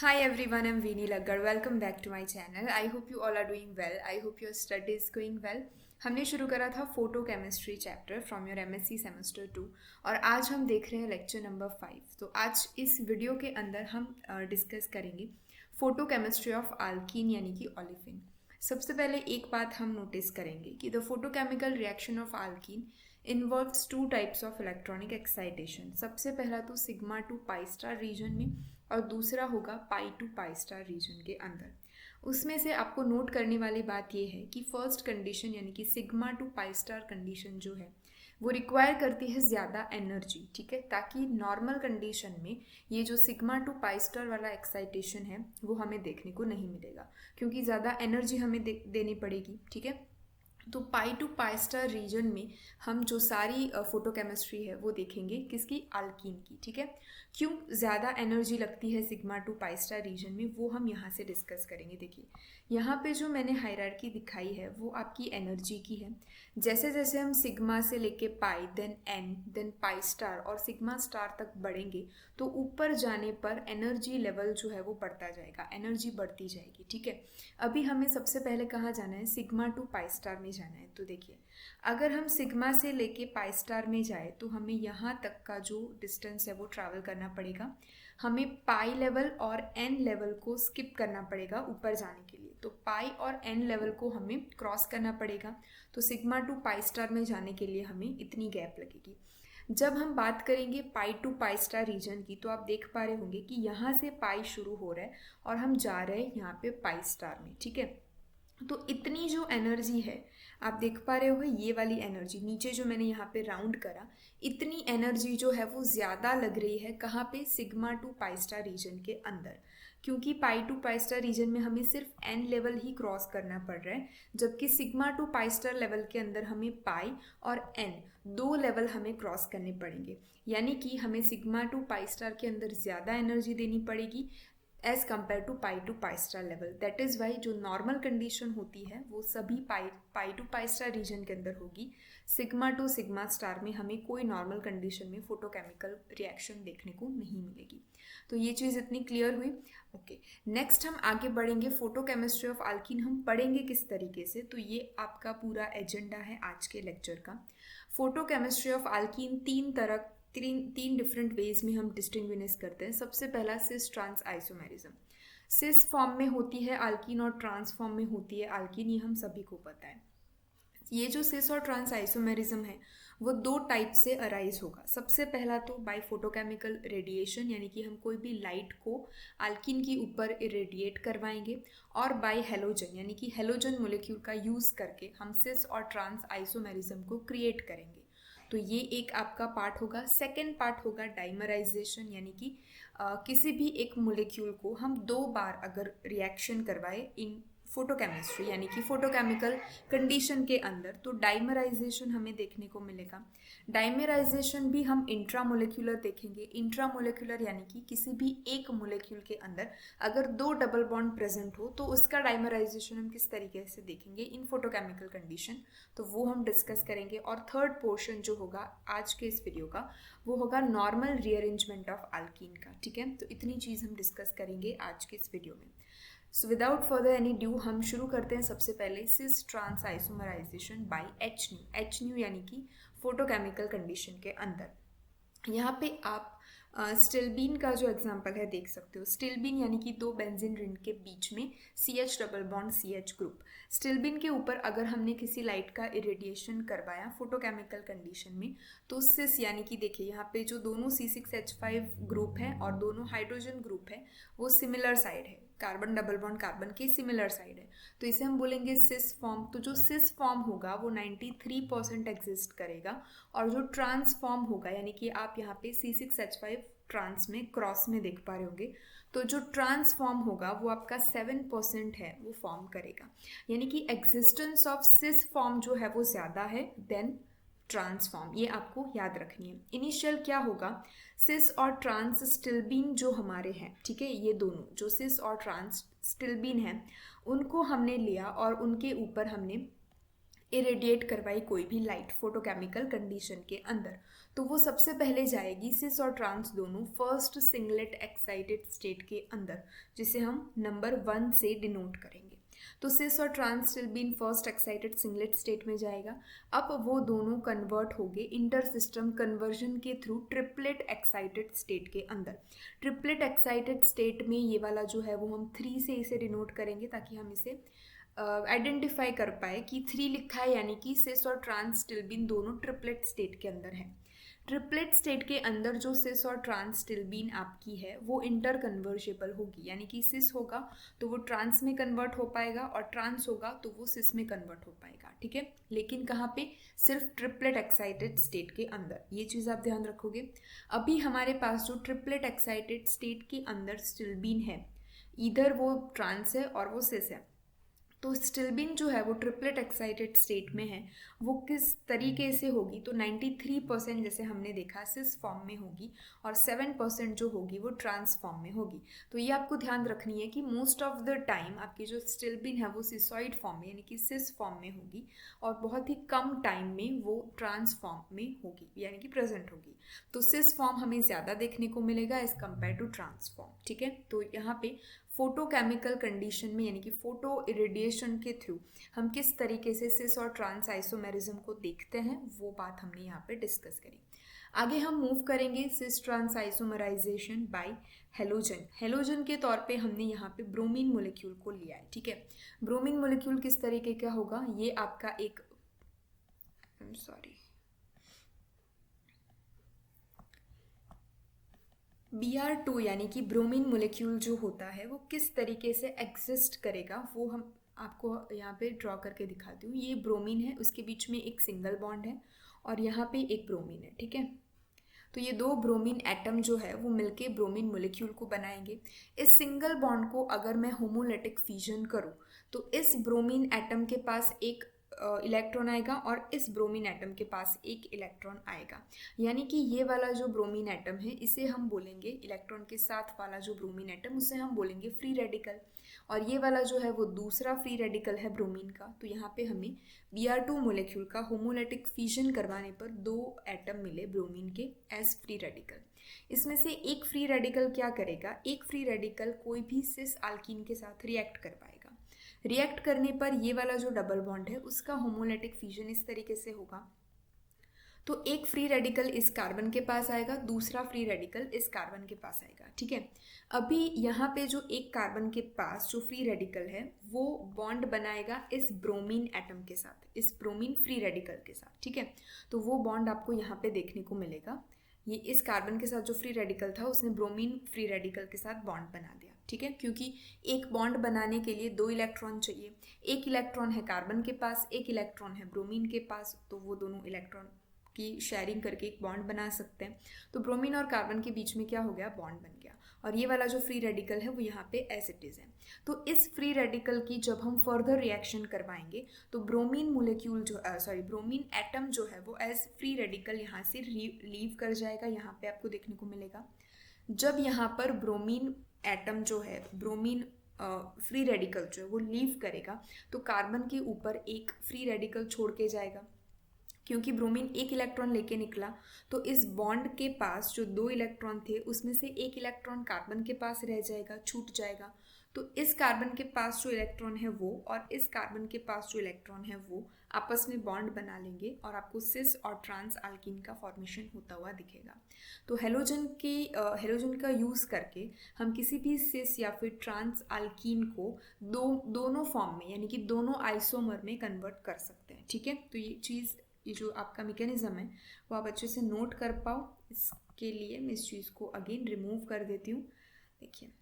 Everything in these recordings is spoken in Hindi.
Hi everyone, I'm Veeni Laggar. Welcome back to my channel. I hope you all are doing well. I hope your study is going well. हमने शुरू करा था photo chemistry chapter from your MSc semester 2 और आज हम देख रहे हैं लेक्चर नंबर 5। तो आज इस वीडियो के अंदर हम डिस्कस करेंगे फोटो केमिस्ट्री ऑफ आल्कीन यानी कि ओलेफिन। सबसे पहले एक बात हम नोटिस करेंगे कि the photochemical reaction of alkene involves two types of electronic excitation. सबसे पहला तो sigma to pi star region में और दूसरा होगा pi to pi star region के अंदर। उसमें से आपको नोट करने वाली बात यह है कि फर्स्ट कंडीशन यानी कि sigma to pi star condition जो है वो रिक्वायर करती है ज़्यादा एनर्जी, ठीक है, ताकि नॉर्मल कंडीशन में ये जो सिग्मा टू पाई स्टार वाला एक्साइटेशन है वो हमें देखने को नहीं मिलेगा, क्योंकि ज़्यादा एनर्जी हमें देनी पड़ेगी, ठीक है। तो पाई टू पाई स्टार रीजन में हम जो सारी फोटोकेमिस्ट्री है वो देखेंगे किसकी, अल्कीन की, ठीक है। क्यों ज़्यादा एनर्जी लगती है sigma to pi star region में वो हम यहाँ से डिस्कस करेंगे। देखिए यहाँ पे जो मैंने हायरार्की दिखाई है वो आपकी एनर्जी की है। जैसे जैसे हम सिग्मा से लेके pi then N then pi star और सिग्मा स्टार तक बढ़ेंगे तो ऊपर जाने पर एनर्जी लेवल जो है वो बढ़ता जाएगा, एनर्जी बढ़ती जाएगी, ठीक है। अभी हमें सबसे पहले कहाँ जाना है, सिग्मा टू पाई स्टार में जाना है। तो देखिए अगर हम सिग्मा से लेके पाई स्टार में जाए तो हमें यहाँ तक का जो डिस्टेंस है वो ट्रैवल करना पड़ेगा। हमें पाई लेवल और एन लेवल को स्किप करना पड़ेगा ऊपर जाने के लिए। तो पाई और एन लेवल को हमें क्रॉस करना पड़ेगा। तो सिग्मा टू पाई स्टार में जाने के लिए हमें इतनी गैप लगेगी। जब हम बात करेंगे पाई टू पाई स्टार रीजन की तो आप देख पा रहे होंगे कि यहाँ से पाई शुरू हो रहा है और हम जा रहे हैं यहाँ पे पाई स्टार में, ठीक है। तो इतनी जो एनर्जी है आप देख पा रहे हो, ये वाली एनर्जी नीचे जो मैंने यहाँ पे राउंड करा, इतनी एनर्जी जो है वो ज़्यादा लग रही है कहाँ पे, sigma to pi star region के अंदर। क्योंकि pi to pi star region में हमें सिर्फ एन लेवल ही क्रॉस करना पड़ रहा है, जबकि sigma to pi star level के अंदर हमें पाई और एन दो लेवल हमें क्रॉस करने पड़ेंगे। यानी कि हमें सिग्मा टू पाई स्टार के अंदर ज़्यादा एनर्जी देनी पड़ेगी as compare to pi star level. That is why जो नॉर्मल कंडीशन होती है वो सभी pi to pi star region के अंदर होगी। सिग्मा टू सिग्मा स्टार में हमें कोई नॉर्मल कंडीशन में फोटोकेमिकल रिएक्शन देखने को नहीं मिलेगी। तो ये चीज़ इतनी क्लियर हुई। ओके, नेक्स्ट हम आगे बढ़ेंगे। फोटोकेमिस्ट्री ऑफ आल्कीन हम पढ़ेंगे किस तरीके से, तो ये आपका पूरा एजेंडा है आज के लेक्चर का। फोटोकेमिस्ट्री ऑफ आल्कीन तीन डिफरेंट वेज में हम डिस्टिंग्विश करते हैं। सबसे पहला cis trans isomerism. Cis form में होती है आल्कीन और ट्रांस फॉर्म में होती है आल्कीन, ये हम सभी को पता है। ये जो सिस और ट्रांस आइसोमेरिज्म है वो दो टाइप से अराइज होगा। सबसे पहला तो बाय फोटोकेमिकल रेडिएशन, यानी कि हम कोई भी लाइट को आल्कीन के ऊपर इरेडिएट करवाएंगे, और बाय हेलोजन यानी कि हेलोजन मोलिक्यूल का यूज़ करके हम सिस और ट्रांस आइसोमेरिज्म को क्रिएट करेंगे। तो ये एक आपका पार्ट होगा। सेकेंड पार्ट होगा डाइमराइजेशन, यानी कि किसी भी एक मोलिक्यूल को हम दो बार अगर रिएक्शन करवाए इन फोटोकेमिस्ट्री यानी कि फोटोकेमिकल कंडीशन के अंदर, तो डाइमराइजेशन हमें देखने को मिलेगा। डाइमराइजेशन भी हम इंट्रामोलिकुलर देखेंगे। इंट्रामोलिकुलर यानी कि किसी भी एक मोलिक्यूल के अंदर अगर दो डबल बॉन्ड प्रेजेंट हो तो उसका डाइमराइजेशन हम किस तरीके से देखेंगे इन फोटोकेमिकल कंडीशन, तो वो हम डिस्कस करेंगे। और थर्ड पोर्शन जो होगा आज के इस वीडियो का वो होगा नॉर्मल रीअरेंजमेंट ऑफ आल्कीन का, ठीक है। तो इतनी चीज़ हम डिस्कस करेंगे आज के इस वीडियो में। So without further ado हम शुरू करते हैं। सबसे पहले cis trans isomerization by h nu यानी कि फोटोकेमिकल कंडीशन के अंदर। यहाँ पे आप स्टिल्बीन का जो एग्जांपल है देख सकते हो। स्टिल्बीन यानी कि दो बेंजीन रिंग के बीच में CH double bond CH group. Stilbene के ऊपर अगर हमने किसी लाइट का इरेडिएशन करवाया फोटोकेमिकल कंडीशन में, तो सिस यानी कि देखिए यहाँ पे जो दोनों C6H5 ग्रुप है और दोनों हाइड्रोजन ग्रुप है वो सिमिलर साइड है, कार्बन डबल बॉन्ड कार्बन के सिमिलर साइड है, तो इसे हम बोलेंगे सिस फॉर्म। तो जो सिस फॉर्म होगा वो 93% एग्जिस्ट करेगा, और जो ट्रांस फॉर्म होगा यानी कि आप यहाँ पे C6H5 ट्रांस में क्रॉस में देख पा रहे होंगे, तो जो ट्रांस फॉर्म होगा वो आपका 7% है वो फॉर्म करेगा। यानी कि एग्जिस्टेंस ऑफ सिस फॉर्म जो है वो ज़्यादा है देन ट्रांसफॉर्म, ये आपको याद रखनी है। इनिशियल क्या होगा, सिस और ट्रांस स्टिल्बीन जो हमारे हैं, ठीक है, ये दोनों जो सिस और ट्रांस स्टिल्बीन हैं उनको हमने लिया और उनके ऊपर हमने इरेडिएट करवाई कोई भी लाइट फोटोकेमिकल कंडीशन के अंदर, तो वो सबसे पहले जाएगी सिस और ट्रांस दोनों फर्स्ट सिंगलेट एक्साइटेड स्टेट के अंदर, जिसे हम नंबर 1 से डिनोट करेंगे। तो सिस और trans will be in first excited singlet state में जाएगा। अब वो दोनों कन्वर्ट हो गए इंटर सिस्टम कन्वर्जन के थ्रू ट्रिपलेट एक्साइटेड स्टेट के अंदर। ट्रिपलेट एक्साइटेड स्टेट में ये वाला जो है वो हम 3 से इसे डिनोट करेंगे, ताकि हम इसे आइडेंटिफाई कर पाए कि 3 लिखा है, यानी कि सिस और ट्रांस स्टिल्बीन दोनों ट्रिपलेट स्टेट के अंदर है। ट्रिपलेट स्टेट के अंदर जो सिस और ट्रांस स्टिल्बीन आपकी है वो इंटर कन्वर्जेबल होगी, यानी कि सिस होगा तो वो ट्रांस में कन्वर्ट हो पाएगा और ट्रांस होगा तो वो सिस में कन्वर्ट हो पाएगा, ठीक है। लेकिन कहाँ पे? सिर्फ ट्रिपलेट एक्साइटेड स्टेट के अंदर, ये चीज़ आप ध्यान रखोगे। अभी हमारे पास जो ट्रिपलेट एक्साइटेड स्टेट के अंदर स्टिल्बीन है, इधर वो ट्रांस है और वो सिस है, तो स्टिल्बीन जो है वो ट्रिपलेट एक्साइटेड स्टेट में है, वो किस तरीके से होगी? तो 93% जैसे हमने देखा सिस फॉर्म में होगी और 7% जो होगी वो ट्रांस फॉर्म में होगी। तो ये आपको ध्यान रखनी है कि मोस्ट ऑफ द टाइम आपकी जो स्टिल्बीन है वो सिसॉइड फॉर्म में यानी कि सिस फॉर्म में होगी, और बहुत ही कम टाइम में वो ट्रांस फॉर्म में होगी यानी कि प्रेजेंट होगी। तो सिस फॉर्म हमें ज़्यादा देखने को मिलेगा as compare to trans form, ठीक है। तो यहाँ पे फोटोकेमिकल कंडीशन में यानी कि फोटो इरेडिएशन के थ्रू हम किस तरीके से सिस और ट्रांस आइसोमेरिज्म को देखते हैं, वो बात हमने यहाँ पे डिस्कस करी। आगे हम मूव करेंगे cis trans isomerization by halogen. Halogen के तौर पे हमने यहाँ पे ब्रोमीन मोलिक्यूल को लिया है, ठीक है। ब्रोमीन मोलिक्यूल किस तरीके का होगा? ये आपका एक Br2 यानी कि ब्रोमीन मोलिक्यूल जो होता है वो किस तरीके से एग्जिस्ट करेगा वो हम आपको यहाँ पे ड्रॉ करके दिखाती हूँ। ये ब्रोमीन है, उसके बीच में एक सिंगल बॉन्ड है और यहाँ पे एक ब्रोमीन है, ठीक है। तो ये 2 ब्रोमीन एटम जो है वो मिलके ब्रोमीन मोलिक्यूल को बनाएंगे। इस सिंगल बॉन्ड को अगर मैं होमोलेटिक फिजन करूँ तो इस ब्रोमीन एटम के पास एक इलेक्ट्रॉन आएगा और इस ब्रोमीन एटम के पास एक इलेक्ट्रॉन आएगा, यानी कि ये वाला जो ब्रोमीन एटम है इसे हम बोलेंगे, इलेक्ट्रॉन के साथ वाला जो ब्रोमीन एटम उसे हम बोलेंगे फ्री रेडिकल, और ये वाला जो है वो दूसरा फ्री रेडिकल है ब्रोमीन का। तो यहाँ पे हमें Br2 मोलिक्यूल का होमोलेटिक फिजन करवाने पर 2 एटम मिले ब्रोमीन के एज फ्री रेडिकल। इसमें से एक फ्री रेडिकल क्या करेगा? एक फ्री रेडिकल कोई भी सिस अल्कीन के साथ रिएक्ट कर पाएगा। रिएक्ट करने पर ये वाला जो डबल बॉन्ड है उसका होमोलेटिक फिजन इस तरीके से होगा, तो एक फ्री रेडिकल इस कार्बन के पास आएगा, दूसरा फ्री रेडिकल इस कार्बन के पास आएगा, ठीक है। अभी यहाँ पे जो एक कार्बन के पास जो फ्री रेडिकल है वो बॉन्ड बनाएगा इस ब्रोमीन एटम के साथ, इस ब्रोमीन फ्री रेडिकल के साथ, ठीक है। तो वो बॉन्ड आपको यहाँ पे देखने को मिलेगा। ये इस कार्बन के साथ जो फ्री रेडिकल था उसने ब्रोमीन फ्री रेडिकल के साथ बॉन्ड बना दिया, ठीक है। क्योंकि एक बॉन्ड बनाने के लिए 2 इलेक्ट्रॉन चाहिए, एक इलेक्ट्रॉन है कार्बन के पास, एक इलेक्ट्रॉन है ब्रोमीन के पास, तो वो दोनों इलेक्ट्रॉन की शेयरिंग करके एक बॉन्ड बना सकते हैं। तो ब्रोमीन और कार्बन के बीच में क्या हो गया? बॉन्ड बन गया, और ये वाला जो फ्री रेडिकल है वो यहाँ पे एज इट इज़ है। तो इस फ्री रेडिकल की जब हम फर्दर रिएक्शन करवाएंगे तो ब्रोमीन मोलिक्यूल जो ब्रोमीन एटम जो है वो एज फ्री रेडिकल यहाँ से लीव कर जाएगा, यहाँ पे आपको देखने को मिलेगा। जब यहाँ पर ब्रोमीन एटम जो है, ब्रोमीन फ्री रेडिकल जो है वो लीव करेगा तो कार्बन के ऊपर एक फ्री रेडिकल छोड़ के जाएगा। क्योंकि ब्रोमीन एक इलेक्ट्रॉन लेके निकला तो इस बॉन्ड के पास जो 2 इलेक्ट्रॉन थे उसमें से एक इलेक्ट्रॉन कार्बन के पास रह जाएगा, छूट जाएगा। तो इस कार्बन के पास जो इलेक्ट्रॉन है वो और इस कार्बन के पास जो इलेक्ट्रॉन है वो आपस में बॉन्ड बना लेंगे और आपको सिस और ट्रांस अल्कीन का फॉर्मेशन होता हुआ दिखेगा। तो हेलोजन का यूज़ करके हम किसी भी सिस या फिर ट्रांस अल्कीन को दोनों फॉर्म में यानी कि दोनों आइसोमर में कन्वर्ट कर सकते हैं, ठीक है। तो ये जो आपका मैकेनिज्म है वो आप अच्छे से नोट कर पाओ, इसके लिए मैं इस चीज़ को अगेन रिमूव कर देती हूँ। देखिए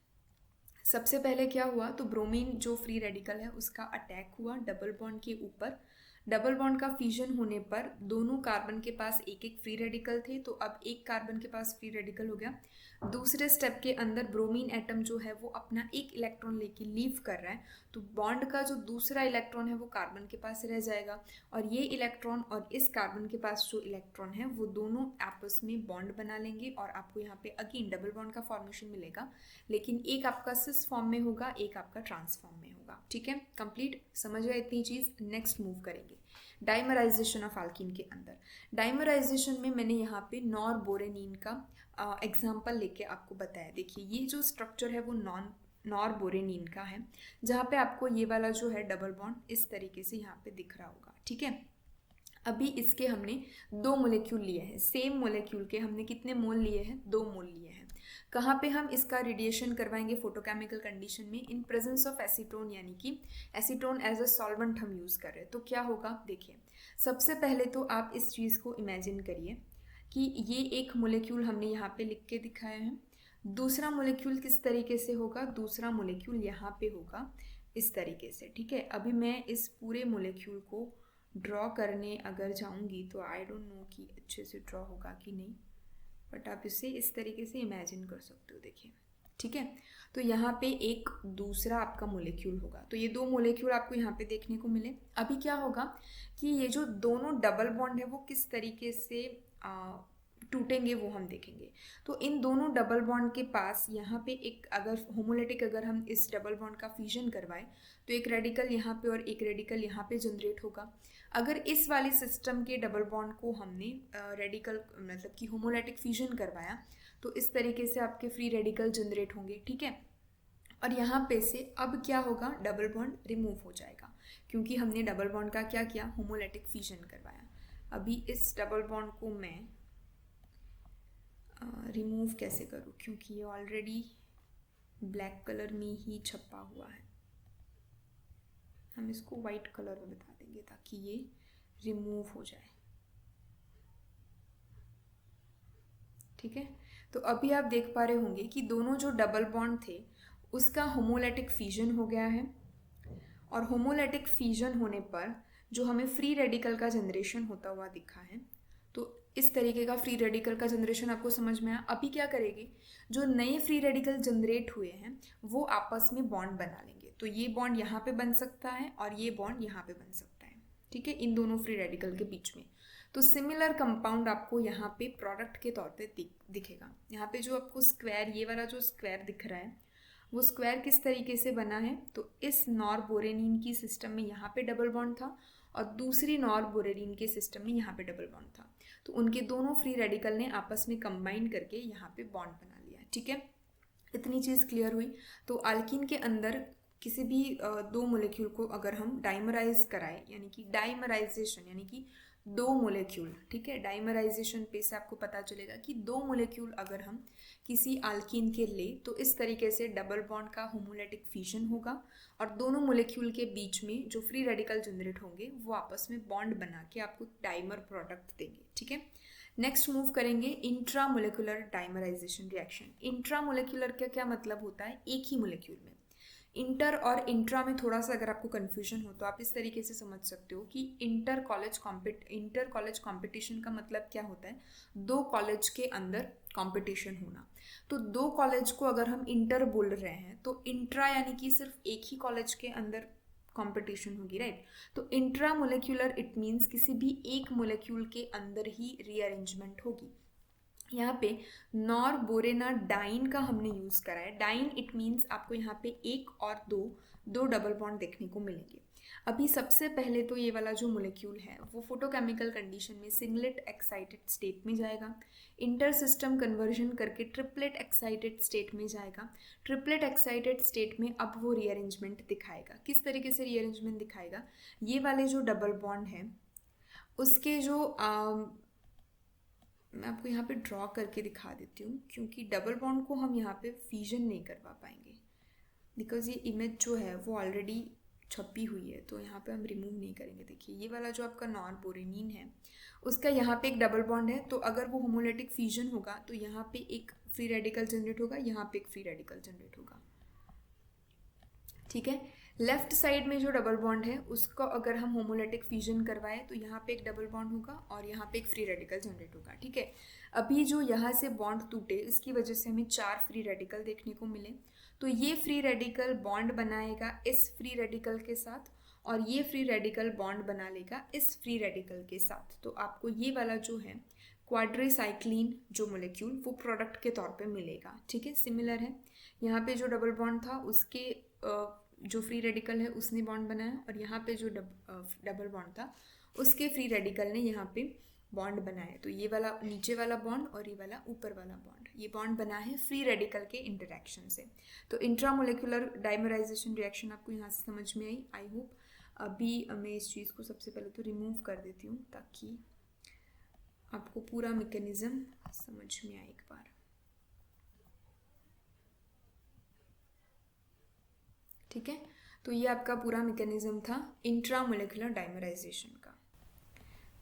सबसे पहले क्या हुआ, तो ब्रोमीन जो फ्री रेडिकल है उसका अटैक हुआ डबल बॉन्ड के ऊपर। डबल बॉन्ड का फ्यूजन होने पर दोनों कार्बन के पास एक एक फ्री रेडिकल थे, तो अब एक कार्बन के पास फ्री रेडिकल हो गया। दूसरे स्टेप के अंदर ब्रोमीन एटम जो है वो अपना एक इलेक्ट्रॉन लेके लीव कर रहा है, तो बॉन्ड का जो दूसरा इलेक्ट्रॉन है वो कार्बन के पास रह जाएगा, और ये इलेक्ट्रॉन और इस कार्बन के पास जो इलेक्ट्रॉन है वो दोनों आपस में बॉन्ड बना लेंगे और आपको यहाँ पे अगेन डबल बॉन्ड का फॉर्मेशन मिलेगा, लेकिन एक आपका सिस फॉर्म में होगा, एक आपका ट्रांस फॉर्म में होगा। ठीक है, कंप्लीट समझ गए इतनी चीज़। नेक्स्ट मूव करेंगे डाइमराइजेशन ऑफ अल्कीन के अंदर। डाइमराइजेशन में मैंने यहाँ पे नॉरबोरेनिन का एग्जाम्पल लेके आपको बताया। देखिए ये जो स्ट्रक्चर है वो नॉरबोरेनिन का है, जहाँ पे आपको ये वाला जो है डबल बॉन्ड इस तरीके से यहाँ पे दिख रहा होगा, ठीक है। अभी इसके हमने 2 मोलेक्यूल लिए हैं, सेम मोलेक्यूल के हमने कितने मोल लिए हैं, 2 मोल लिए हैं। कहाँ पे हम इसका रेडिएशन करवाएंगे, फोटोकेमिकल कंडीशन में, इन प्रेजेंस ऑफ एसीटोन, यानी कि एसीटोन एज अ सॉल्वेंट हम यूज़ कर रहे हैं। तो क्या होगा, देखिए सबसे पहले तो आप इस चीज़ को इमेजिन करिए कि ये एक मोलेक्यूल हमने यहाँ पे लिख के दिखाया है। दूसरा मोलेक्यूल किस तरीके से होगा, दूसरा मोलेक्यूल यहाँ पे होगा इस तरीके से, ठीक है। अभी मैं इस पूरे मोलेक्यूल को ड्रॉ करने अगर जाऊंगी तो आई डोंट नो कि अच्छे से ड्रॉ होगा कि नहीं, बट आप इसे इस तरीके से इमेजिन कर सकते हो, देखिए, ठीक है। तो यहाँ पे एक दूसरा आपका मोलेक्यूल होगा, तो ये 2 मोलेक्यूल आपको यहाँ पे देखने को मिले। अभी क्या होगा कि ये जो दोनों डबल बॉन्ड है वो किस तरीके से टूटेंगे वो हम देखेंगे। तो इन दोनों डबल बॉन्ड के पास यहाँ पे एक अगर होमोलेटिक अगर हम इस डबल बॉन्ड का फ्यूजन करवाएं तो एक रेडिकल यहाँ पे और एक रेडिकल यहाँ पे जनरेट होगा। अगर इस वाली सिस्टम के डबल बॉन्ड को हमने रेडिकल मतलब कि होमोलेटिक फ्यूजन करवाया तो इस तरीके से आपके फ्री रेडिकल जनरेट होंगे, ठीक है। और यहाँ पे से अब क्या होगा, डबल बॉन्ड रिमूव हो जाएगा, क्योंकि हमने डबल बॉन्ड का क्या किया, होमोलेटिक फ्यूजन करवाया। अभी इस डबल बॉन्ड को मैं रिमूव कैसे करूँ, क्योंकि ये ऑलरेडी ब्लैक कलर में ही छपा हुआ है। हम इसको वाइट कलर में बता देंगे ताकि ये रिमूव हो जाए, ठीक है। तो अभी आप देख पा रहे होंगे कि दोनों जो डबल बॉन्ड थे उसका होमोलेटिक फ्यूजन हो गया है, और होमोलेटिक फ्यूजन होने पर जो हमें फ्री रेडिकल का जनरेशन होता हुआ दिखा है, तो इस तरीके का फ्री रेडिकल का जनरेशन आपको समझ में आया। अभी क्या करेंगे, जो नए फ्री रेडिकल जनरेट हुए हैं वो आपस में बॉन्ड बना लेंगे। तो ये बॉन्ड यहाँ पे बन सकता है और ये बॉन्ड यहाँ पे बन सकता है, ठीक है, इन दोनों फ्री रेडिकल के बीच में। तो सिमिलर कंपाउंड आपको यहाँ पे प्रोडक्ट के तौर पे दिखेगा। यहाँ पे जो आपको स्क्वायर, ये वाला जो स्क्वायर दिख रहा है वो स्क्वायर किस तरीके से बना है, तो इस नॉरबोरेनिन की सिस्टम में यहाँ पे डबल बॉन्ड था और दूसरी नॉरबोरेनिन के सिस्टम में यहाँ पे डबल बॉन्ड था, तो उनके दोनों फ्री रेडिकल ने आपस में कंबाइन करके यहाँ पे बॉन्ड बना लिया, ठीक है। इतनी चीज़ क्लियर हुई। तो अल्कीन के अंदर किसी भी 2 मोलेक्यूल को अगर हम डाइमराइज कराएं, यानी कि डाइमराइजेशन यानी कि 2 मोलेक्यूल, ठीक है, डाइमराइजेशन पे से आपको पता चलेगा कि 2 मोलेक्यूल अगर हम किसी अल्कीन के ले तो इस तरीके से डबल बॉन्ड का होमोलेटिक फ्यूजन होगा और दोनों मोलेक्यूल के बीच में जो फ्री रेडिकल जनरेट होंगे वो आपस में बॉन्ड बना के आपको डाइमर प्रोडक्ट देंगे, ठीक है। नेक्स्ट मूव करेंगे इंट्रामोलेकुलर डाइमराइजेशन रिएक्शन। इंट्रामोलेकुलर का क्या मतलब होता है, एक ही मोलेक्यूल में। इंटर और इंट्रा में थोड़ा सा अगर आपको कन्फ्यूजन हो तो आप इस तरीके से समझ सकते हो कि इंटर कॉलेज कंपटीशन का मतलब क्या होता है, 2 कॉलेज के अंदर कंपटीशन होना। तो 2 कॉलेज को अगर हम इंटर बोल रहे हैं तो इंट्रा यानी कि सिर्फ एक ही कॉलेज के अंदर कंपटीशन होगी, राइट। तो इंट्रा मोलेक्यूलर इट मीन्स किसी भी एक मोलेक्यूल के अंदर ही रीअरेंजमेंट होगी। यहाँ पे नॉरबोरेना डाइन का हमने यूज़ करा है। डाइन इट मीन्स आपको यहाँ पे एक और दो डबल बॉन्ड देखने को मिलेंगे। अभी सबसे पहले तो ये वाला जो मोलेक्यूल है वो फोटोकेमिकल कंडीशन में सिंगलेट एक्साइटेड स्टेट में जाएगा, इंटर सिस्टम कन्वर्जन करके ट्रिपलेट एक्साइटेड स्टेट में जाएगा। ट्रिपलेट एक्साइटेड स्टेट में अब वो रीअरेंजमेंट दिखाएगा। किस तरीके से रीअरेंजमेंट दिखाएगा, ये वाले जो डबल बॉन्ड है उसके जो मैं आपको यहाँ पे ड्रॉ करके दिखा देती हूँ, क्योंकि डबल बॉन्ड को हम यहाँ पे फ्यूजन नहीं करवा पाएंगे बिकॉज ये इमेज जो है वो ऑलरेडी छपी हुई है, तो यहाँ पे हम रिमूव नहीं करेंगे। देखिए ये वाला जो आपका नॉरबोरेनिन है उसका यहाँ पे एक डबल बॉन्ड है, तो अगर वो होमोलेटिक फ्यूजन होगा तो यहाँ पे एक फ्री रेडिकल जनरेट होगा, यहाँ पे एक फ्री रेडिकल जनरेट होगा, ठीक है। लेफ्ट साइड में जो डबल बॉन्ड है उसको अगर हम होमोलेटिक फ्यूजन करवाएं तो यहाँ पे एक डबल बॉन्ड होगा और यहाँ पे एक फ्री रेडिकल जनरेट होगा, ठीक है। अभी जो यहाँ से बॉन्ड टूटे इसकी वजह से हमें 4 फ्री रेडिकल देखने को मिले, तो ये फ्री रेडिकल बॉन्ड बनाएगा इस फ्री रेडिकल के साथ और ये फ्री रेडिकल बॉन्ड बना लेगा इस फ्री रेडिकल के साथ। तो आपको ये वाला जो है क्वाड्रीसाइक्लिन जो मोलेक्यूल वो प्रोडक्ट के तौर पे मिलेगा, ठीक है। सिमिलर है, यहाँ पे जो डबल बॉन्ड था उसके जो फ्री रेडिकल है उसने बॉन्ड बनाया, और यहाँ पे जो डबल बॉन्ड था उसके फ्री रेडिकल ने यहाँ पे बॉन्ड बनाया। तो ये वाला नीचे वाला बॉन्ड और ये वाला ऊपर वाला बॉन्ड, ये बॉन्ड बना है फ्री रेडिकल के इंटरेक्शन से। तो इंट्रामोलेकुलर डाइमराइजेशन रिएक्शन आपको यहाँ से समझ में आई, आई होप। अभी मैं इस चीज़ को सबसे पहले तो रिमूव कर देती हूँ ताकि आपको पूरा मैकेनिज्म समझ में आए एक बार। ठीक है, तो ये आपका पूरा मैकेनिज्म था इंट्रामोलेकुलर डाइमराइजेशन का।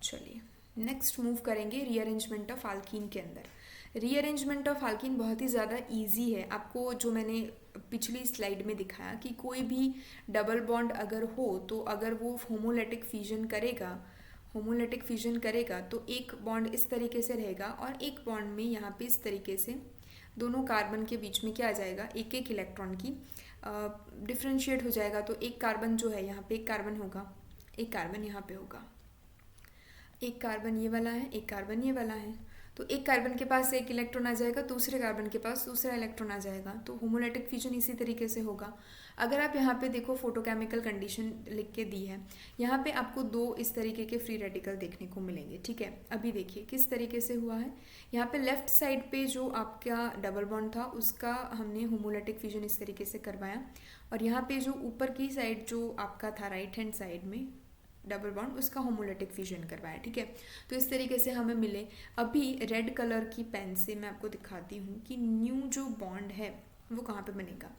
चलिए नेक्स्ट मूव करेंगे रीअरेंजमेंट ऑफ आल्कीन के अंदर। रीअरेंजमेंट ऑफ आल्कीन बहुत ही ज़्यादा इजी है। आपको जो मैंने पिछली स्लाइड में दिखाया कि कोई भी डबल बॉन्ड अगर हो तो अगर वो होमोलेटिक फ्यूजन करेगा तो एक बॉन्ड इस तरीके से रहेगा और एक बॉन्ड में यहाँ पे इस तरीके से दोनों कार्बन के बीच में क्या आ जाएगा, एक एक इलेक्ट्रॉन की डिफ्रेंशिएट हो जाएगा। तो एक कार्बन जो है यहाँ पे एक कार्बन होगा, एक कार्बन यहाँ पे होगा, एक कार्बन ये वाला है, एक कार्बन ये वाला है। तो एक कार्बन के पास एक इलेक्ट्रॉन आ जाएगा, दूसरे कार्बन के पास दूसरा इलेक्ट्रॉन आ जाएगा। तो होमोलेटिक फ्यूजन इसी तरीके से होगा। अगर आप यहाँ पे देखो फोटोकेमिकल कंडीशन लिख के दी है, यहाँ पे आपको दो इस तरीके के फ्री रेडिकल देखने को मिलेंगे। ठीक है, अभी देखिए किस तरीके से हुआ है। यहाँ पे लेफ्ट साइड पे जो आपका डबल बॉन्ड था उसका हमने होमोलेटिक फ्यूजन इस तरीके से करवाया, और यहाँ पे जो ऊपर की साइड जो आपका था राइट हैंड साइड में डबल बॉन्ड उसका होमोलेटिक फ्यूजन करवाया। ठीक है, तो इस तरीके से हमें मिले। अभी रेड कलर की पेन से मैं आपको दिखाती हूँ कि न्यू जो बॉन्ड है वो कहाँ पे बनेगा।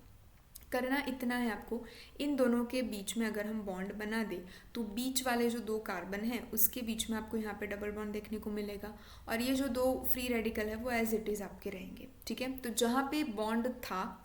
करना इतना है आपको, इन दोनों के बीच में अगर हम बॉन्ड बना दे तो बीच वाले जो दो कार्बन हैं उसके बीच में आपको यहाँ पे डबल बॉन्ड देखने को मिलेगा, और ये जो दो फ्री रेडिकल है वो एज इट इज़ आपके रहेंगे। ठीक है, तो जहाँ पे बॉन्ड था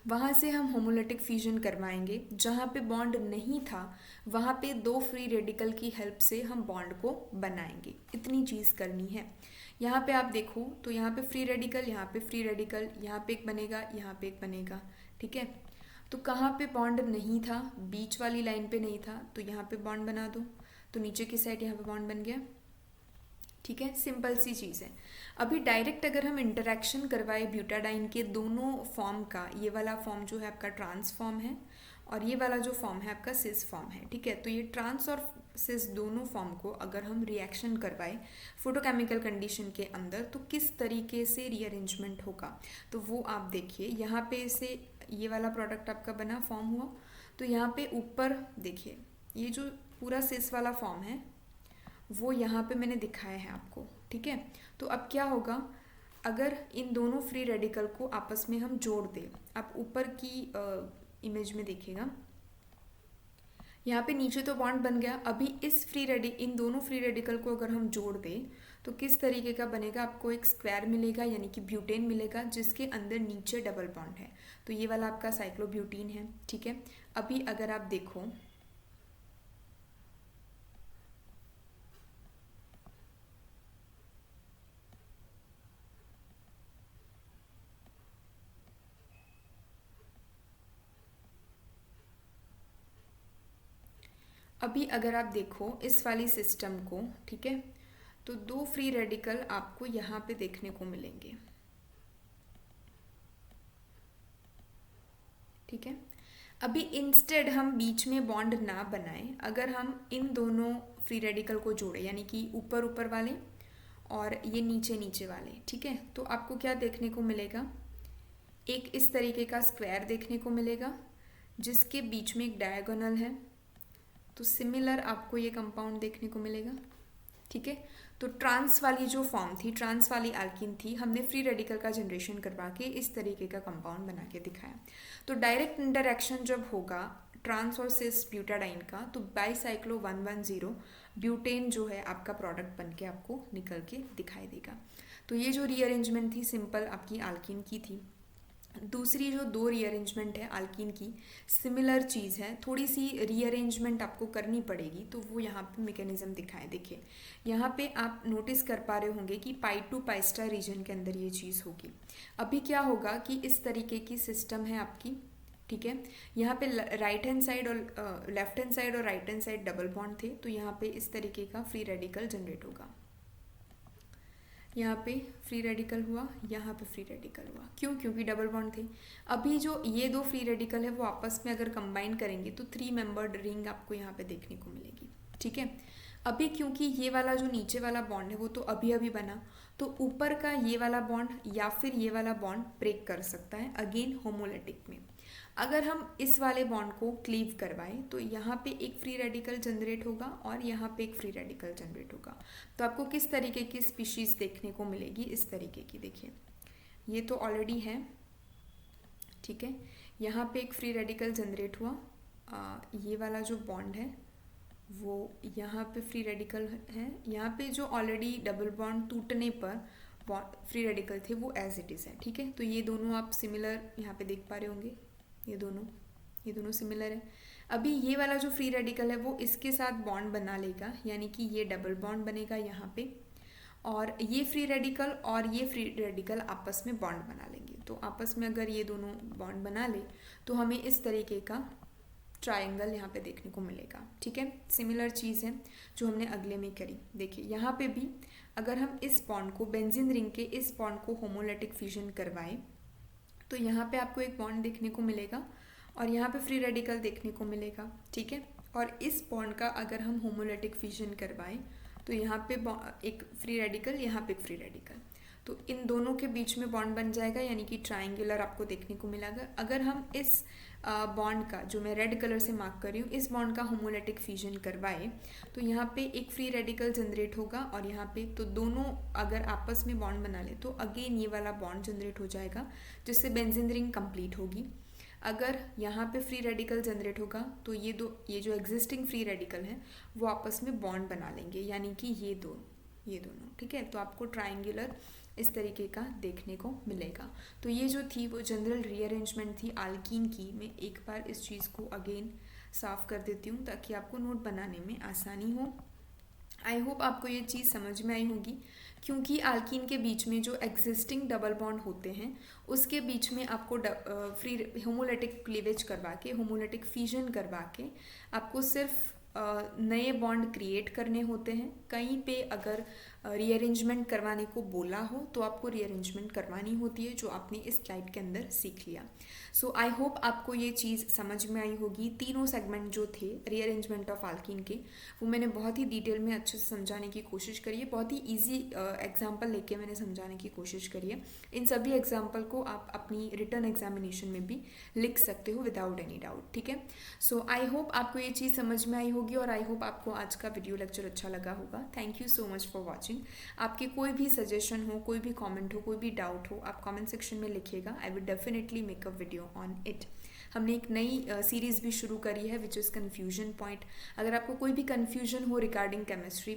वहाँ से हम होमोलेटिक फ्यूजन करवाएंगे, जहाँ पे बॉन्ड नहीं था वहाँ पे दो फ्री रेडिकल की हेल्प से हम बॉन्ड को बनाएंगे। इतनी चीज़ करनी है। यहाँ पे आप देखो तो यहाँ पे फ्री रेडिकल, यहाँ पे फ्री रेडिकल, यहाँ पे एक बनेगा, यहाँ पे एक बनेगा। ठीक है, तो कहाँ पे बॉन्ड नहीं था, बीच वाली लाइन पे नहीं था, तो यहाँ पे बॉन्ड बना दो, तो नीचे की साइड यहाँ पे बॉन्ड बन गया। ठीक है, सिंपल सी चीज़ है। अभी डायरेक्ट अगर हम इंटरेक्शन करवाए ब्यूटाडाइन के दोनों फॉर्म का, ये वाला फॉर्म जो है आपका ट्रांस फॉर्म है और ये वाला जो फॉर्म है आपका सिस फॉर्म है। ठीक है, तो ये ट्रांस और सिस दोनों फॉर्म को अगर हम रिएक्शन करवाए फोटोकेमिकल कंडीशन के अंदर तो किस तरीके से रीअरेंजमेंट होगा, तो वो आप देखिए। यहाँ पे से ये वाला प्रोडक्ट आपका बना, फॉर्म हुआ, तो यहाँ पे ऊपर देखिए ये जो पूरा सिस वाला फॉर्म है वो यहाँ पे मैंने दिखाया है आपको। ठीक है, तो अब क्या होगा, अगर इन दोनों फ्री रेडिकल को आपस में हम जोड़ दें, आप ऊपर की इमेज में देखिएगा, यहाँ पे नीचे तो बॉन्ड बन गया। अभी इन दोनों फ्री रेडिकल को अगर हम जोड़ दें तो किस तरीके का बनेगा, आपको एक स्क्वायर मिलेगा यानी कि ब्यूटेन मिलेगा जिसके अंदर नीचे डबल बॉन्ड है। तो ये वाला आपका साइक्लोब्यूटीन है। ठीक है, अभी अगर आप देखो इस वाली सिस्टम को, ठीक है, तो दो फ्री रेडिकल आपको यहाँ पे देखने को मिलेंगे। ठीक है, अभी इंस्टेड हम बीच में बॉन्ड ना बनाएं, अगर हम इन दोनों फ्री रेडिकल को जोड़े यानी कि ऊपर ऊपर वाले और ये नीचे नीचे वाले, ठीक है, तो आपको क्या देखने को मिलेगा, एक इस तरीके का स्क्वायर देखने को मिलेगा जिसके बीच में एक डायगोनल है। तो सिमिलर आपको ये कंपाउंड देखने को मिलेगा। ठीक है, तो ट्रांस वाली जो फॉर्म थी, ट्रांस वाली एल्कीन थी, हमने फ्री रेडिकल का जनरेशन करवा के इस तरीके का कंपाउंड बना के दिखाया। तो डायरेक्ट इंटरेक्शन जब होगा ट्रांस और सिस ब्यूटाडाइन का तो बाईसाइक्लो 110 ब्यूटेन जो है आपका प्रोडक्ट बन के आपको निकल के दिखाई देगा। तो ये जो रीअरेंजमेंट थी सिंपल आपकी एल्कीन की थी। दूसरी जो दो रीअरेंजमेंट है एल्कीन की, सिमिलर चीज़ है, थोड़ी सी रीअरेंजमेंट आपको करनी पड़ेगी, तो वो यहाँ पे मैकेनिज्म दिखाए। देखिए यहाँ पे आप नोटिस कर पा रहे होंगे कि पाई टू पाई स्टार रीजन के अंदर ये चीज़ होगी। अभी क्या होगा कि इस तरीके की सिस्टम है आपकी। ठीक है, यहाँ पे राइट हैंड साइड और लेफ्ट हैंड साइड और right hand side double bond थे, तो यहाँ पे इस तरीके का फ्री रेडिकल जनरेट होगा। यहाँ पे फ्री रेडिकल हुआ, यहाँ पे फ्री रेडिकल हुआ। क्यों? क्योंकि डबल बॉन्ड थे। अभी जो ये दो फ्री रेडिकल है वो आपस में अगर कंबाइन करेंगे तो 3 मेंबर्ड रिंग आपको यहाँ पे देखने को मिलेगी। ठीक है, अभी क्योंकि ये वाला जो नीचे वाला बॉन्ड है वो तो अभी अभी बना, तो ऊपर का ये वाला बॉन्ड या फिर ये वाला बॉन्ड ब्रेक कर सकता है अगेन होमोलिटिक में। अगर हम इस वाले बॉन्ड को क्लीव करवाएं तो यहाँ पे एक फ्री रेडिकल जनरेट होगा और यहाँ पे एक फ्री रेडिकल जनरेट होगा। तो आपको किस तरीके की स्पीशीज देखने को मिलेगी? इस तरीके की। देखिए ये तो ऑलरेडी है, ठीक है, यहाँ पे एक फ्री रेडिकल जनरेट हुआ, ये वाला जो बॉन्ड है वो यहाँ पे फ्री रेडिकल है, यहाँ पे जो ऑलरेडी डबल बॉन्ड टूटने पर फ्री रेडिकल थे वो एज इट इज़ है। ठीक है, तो ये दोनों आप सिमिलर यहाँ पे देख पा रहे होंगे, ये दोनों सिमिलर है। अभी ये वाला जो फ्री रेडिकल है वो इसके साथ बॉन्ड बना लेगा, यानी कि ये डबल बॉन्ड बनेगा यहाँ पे, और ये फ्री रेडिकल और ये फ्री रेडिकल आपस में बॉन्ड बना लेंगे। तो आपस में अगर ये दोनों बॉन्ड बना ले तो हमें इस तरीके का ट्रायंगल यहाँ पे देखने को मिलेगा। ठीक है, सिमिलर चीज़ है जो हमने अगले में करी। देखिए यहाँ पे भी अगर हम इस बॉन्ड को, बेंजीन रिंग के इस बॉन्ड को होमोलिटिक फ्यूजन करवाएं तो यहाँ पे आपको एक बॉन्ड देखने को मिलेगा और यहाँ पे फ्री रेडिकल देखने को मिलेगा। ठीक है, और इस बॉन्ड का अगर हम होमोलिटिक फ्यूजन करवाएं तो यहाँ पे एक फ्री रेडिकल, यहाँ पे एक फ्री रेडिकल, तो इन दोनों के बीच में बॉन्ड बन जाएगा, यानी कि ट्रायंगुलर आपको देखने को मिलेगा। अगर हम इस बॉन्ड का, जो मैं रेड कलर से मार्क कर रही हूँ, इस बॉन्ड का होमोलिटिक फ्यूजन करवाए तो यहाँ पे एक फ्री रेडिकल जनरेट होगा और यहाँ पे, तो दोनों अगर आपस में बॉन्ड बना ले तो अगेन ये वाला बॉन्ड जनरेट हो जाएगा जिससे बेंजीन रिंग कंप्लीट होगी। अगर यहाँ पे फ्री रेडिकल जनरेट होगा तो ये जो एग्जिस्टिंग फ्री रेडिकल हैं वो आपस में बॉन्ड बना लेंगे, यानी कि ये दोनों। ठीक है, तो आपको ट्रायंगुलर इस तरीके का देखने को मिलेगा। तो ये जो थी वो जनरल रीअरेंजमेंट थी आल्कीन की। मैं एक बार इस चीज़ को अगेन साफ कर देती हूँ ताकि आपको नोट बनाने में आसानी हो। आई होप आपको ये चीज़ समझ में आई होगी, क्योंकि आल्कीन के बीच में जो एग्जिस्टिंग डबल बॉन्ड होते हैं उसके बीच में आपको फ्री होमोलिटिक क्लीवेज करवा के, होमोलिटिक फ्यूजन करवा के आपको सिर्फ नए बॉन्ड क्रिएट करने होते हैं। कहीं पे अगर रीअरेंजमेंट करवाने को बोला हो तो आपको रीअरेंजमेंट करवानी होती है, जो आपने इस स्लाइड के अंदर सीख लिया। सो आई होप आपको ये चीज़ समझ में आई होगी। तीनों सेगमेंट जो थे रीअरेंजमेंट ऑफ आल्कीन के, वो मैंने बहुत ही डिटेल में अच्छे से समझाने की कोशिश करी है। बहुत ही ईजी एग्जाम्पल लेके मैंने समझाने की कोशिश करी है। इन सभी एग्जाम्पल को आप अपनी रिटर्न एग्जामिनेशन में भी लिख सकते हो विदाउट एनी डाउट। ठीक है, सो आई होप आपको ये चीज़ समझ में आई होगी और आई होप आपको आज का वीडियो लेक्चर अच्छा लगा होगा। Thank you so much for watching. आपके कोई भी सजेशन हो, कोई भी कमेंट हो, कोई भी डाउट हो, आप कमेंट सेक्शन में लिखिएगा। I will definitely make a video on it. हमने एक नई सीरीज़ भी शुरू करी है विच इज़ कन्फ्यूजन पॉइंट। अगर आपको कोई भी कन्फ्यूजन हो रिगार्डिंग केमिस्ट्री,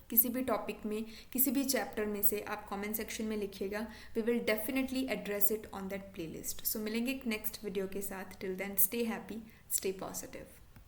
किसी भी टॉपिक में, किसी भी चैप्टर में से, आप कमेंट सेक्शन में लिखिएगा। We will definitely address it on that playlist. So मिलेंगे एक नेक्स्ट वीडियो के साथ। Till then stay happy, stay positive.